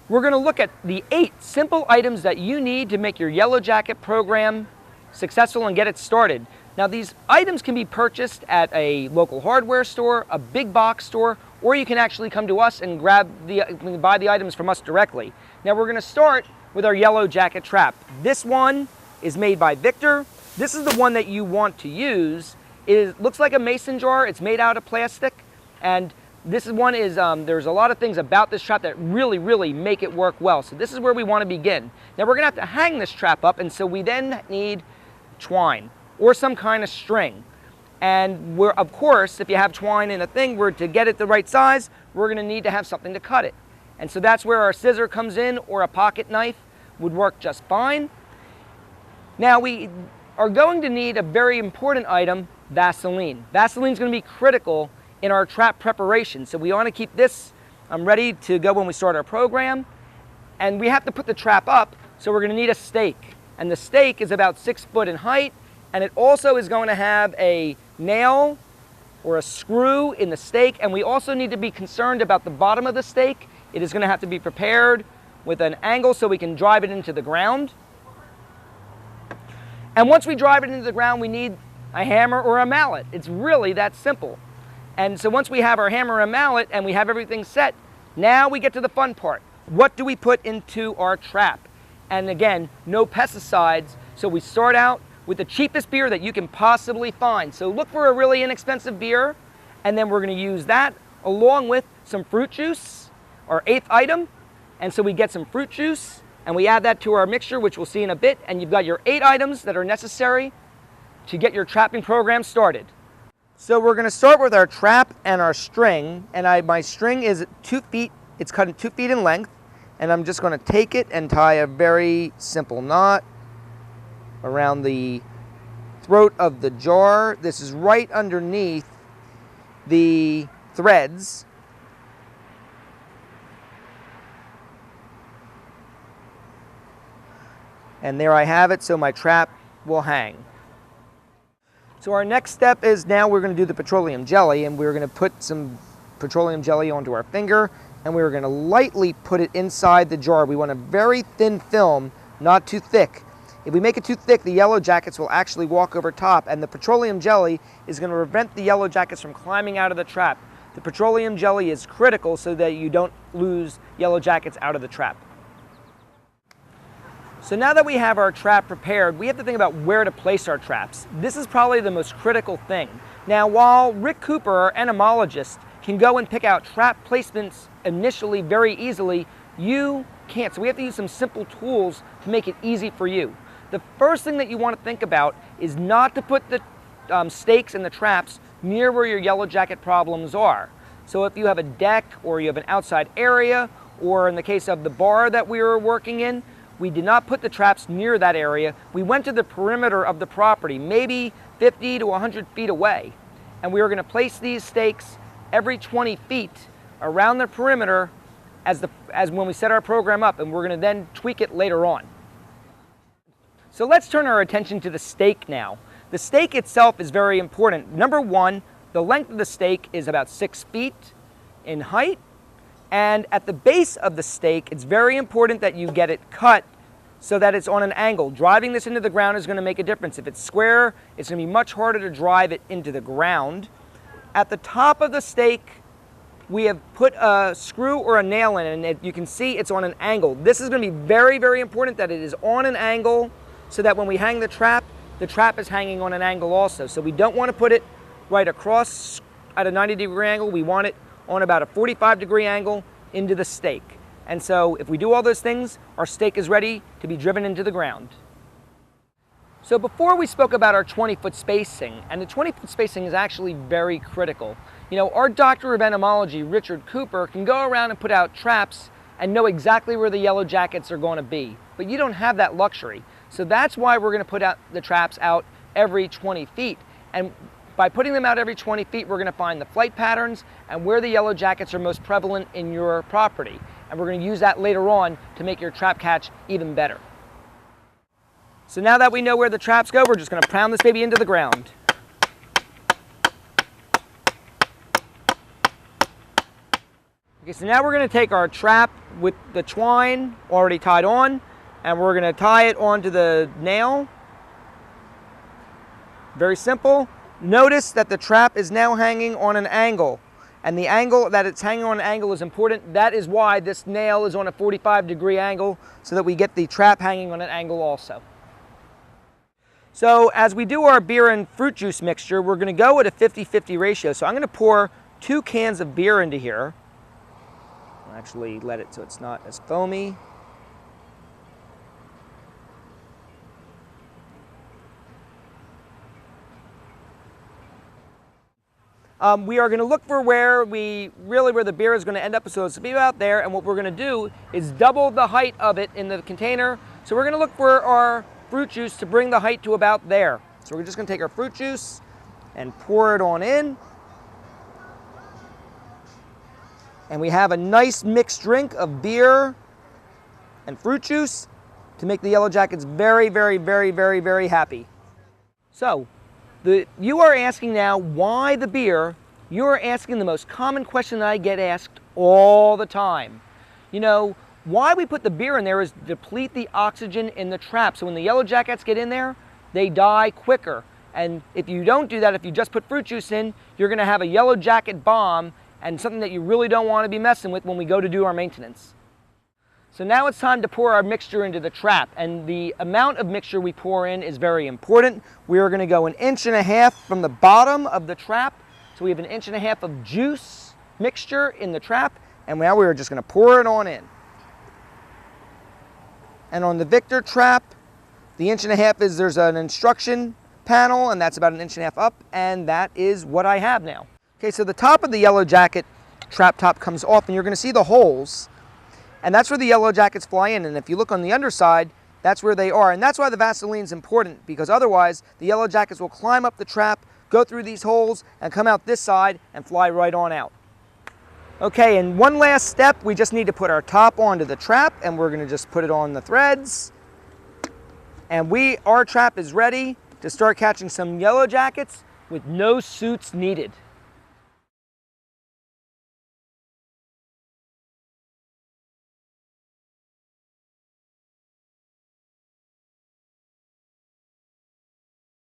we're going to look at the 8 simple items that you need to make your Yellow Jacket program successful and get it started. Now, these items can be purchased at a local hardware store, a big box store, or you can actually come to us and buy the items from us directly. Now, we're going to start with our Yellow Jacket trap. This one is made by Victor. This is the one that you want to use. It looks like a mason jar. It's made out of plastic, and this one is, there's a lot of things about this trap that really make it work well. So this is where we want to begin. Now, we're going to have to hang this trap up, and so we then need twine or some kind of string. And of course, if you have twine in a thing, to get it the right size, we're going to need to have something to cut it. And so that's where our scissor comes in, or a pocket knife would work just fine. Now, we are going to need a very important item, Vaseline. Vaseline is going to be critical in our trap preparation. So we want to keep this ready to go when we start our program. And we have to put the trap up, so we're going to need a stake. And the stake is about 6 foot in height, and it also is going to have a nail or a screw in the stake. And we also need to be concerned about the bottom of the stake. It is going to have to be prepared with an angle so we can drive it into the ground. And once we drive it into the ground, we need a hammer or a mallet. It's really that simple. And so once we have our hammer and mallet and we have everything set, now we get to the fun part. What do we put into our trap? And again, no pesticides. So we start out with the cheapest beer that you can possibly find. So look for a really inexpensive beer, and then we're going to use that along with some fruit juice, our 8th item. And so we get some fruit juice and we add that to our mixture, which we'll see in a bit, and you've got your 8 items that are necessary to get your trapping program started. So we're going to start with our trap and our string, and my string is 2 feet, it's cut 2 feet in length, and I'm just going to take it and tie a very simple knot around the throat of the jar. This is right underneath the threads. And there I have it, so my trap will hang. So our next step is, now we're going to do the petroleum jelly, and we're going to put some petroleum jelly onto our finger, and we're going to lightly put it inside the jar. We want a very thin film, not too thick. If we make it too thick, the Yellow Jackets will actually walk over top, and the petroleum jelly is going to prevent the Yellow Jackets from climbing out of the trap. The petroleum jelly is critical so that you don't lose Yellow Jackets out of the trap. So now that we have our trap prepared, we have to think about where to place our traps. This is probably the most critical thing. Now, while Rick Cooper, our entomologist, can go and pick out trap placements initially very easily, you can't. So we have to use some simple tools to make it easy for you. The first thing that you want to think about is not to put the stakes and the traps near where your Yellow Jacket problems are. So if you have a deck, or you have an outside area, or in the case of the bar that we were working in, we did not put the traps near that area. We went to the perimeter of the property, maybe 50 to 100 feet away. And we were going to place these stakes every 20 feet around the perimeter as when we set our program up, and we're going to then tweak it later on. So let's turn our attention to the stake now. The stake itself is very important. Number one, the length of the stake is about 6 feet in height. And at the base of the stake, it's very important that you get it cut so that it's on an angle. Driving this into the ground is going to make a difference. If it's square, it's going to be much harder to drive it into the ground. At the top of the stake, we have put a screw or a nail in, and you can see it's on an angle. This is going to be very important that it is on an angle, so that when we hang the trap is hanging on an angle also. So we don't want to put it right across at a 90-degree angle. We want it on about a 45-degree angle into the stake. And so if we do all those things, our stake is ready to be driven into the ground. So before we spoke about our 20-foot spacing, and the 20-foot spacing is actually very critical. You know, our doctor of entomology, Richard Cooper, can go around and put out traps and know exactly where the Yellow Jackets are going to be. But you don't have that luxury. So that's why we're going to put out the traps out every 20 feet. And by putting them out every 20 feet, we're going to find the flight patterns and where the Yellow Jackets are most prevalent in your property. And we're going to use that later on to make your trap catch even better. So now that we know where the traps go, we're just going to pound this baby into the ground. Okay, so now we're going to take our trap with the twine already tied on, and we're going to tie it onto the nail. Very simple. Notice that the trap is now hanging on an angle, and the angle that it's hanging on an angle is important. That is why this nail is on a 45-degree angle, so that we get the trap hanging on an angle also. So as we do our beer and fruit juice mixture, we're going to go at a 50-50 ratio. So I'm going to pour 2 cans of beer into here. I'll actually let it so it's not as foamy. We are going to look for where the beer is going to end up, so it's going to be about there, and what we're going to do is double the height of it in the container. So we're going to look for our fruit juice to bring the height to about there. So we're just going to take our fruit juice and pour it on in. And we have a nice mixed drink of beer and fruit juice to make the Yellow Jackets very, very, very, very, very happy. So, you are asking now, why the beer? You are asking the most common question that I get asked all the time. You know, why we put the beer in there is to deplete the oxygen in the trap. So when the Yellow Jackets get in there, they die quicker. And if you don't do that, if you just put fruit juice in, you're going to have a Yellow Jacket bomb, and something that you really don't want to be messing with when we go to do our maintenance. So now it's time to pour our mixture into the trap, and the amount of mixture we pour in is very important. We are going to go 1.5 inches from the bottom of the trap, so we have 1.5 inches of juice mixture in the trap, and now we are just going to pour it on in. And on the Victor trap, the 1.5 inches is there's an instruction panel, and that's about 1.5 inches up, and that is what I have now. Okay, so the top of the Yellow Jacket trap top comes off, and you're going to see the holes. And that's where the Yellow Jackets fly in. And if you look on the underside, that's where they are. And that's why the Vaseline is important, because otherwise the Yellow Jackets will climb up the trap, go through these holes, and come out this side and fly right on out. Okay, and one last step, we just need to put our top onto the trap, and we're going to just put it on the threads. And our trap is ready to start catching some Yellow Jackets with no suits needed.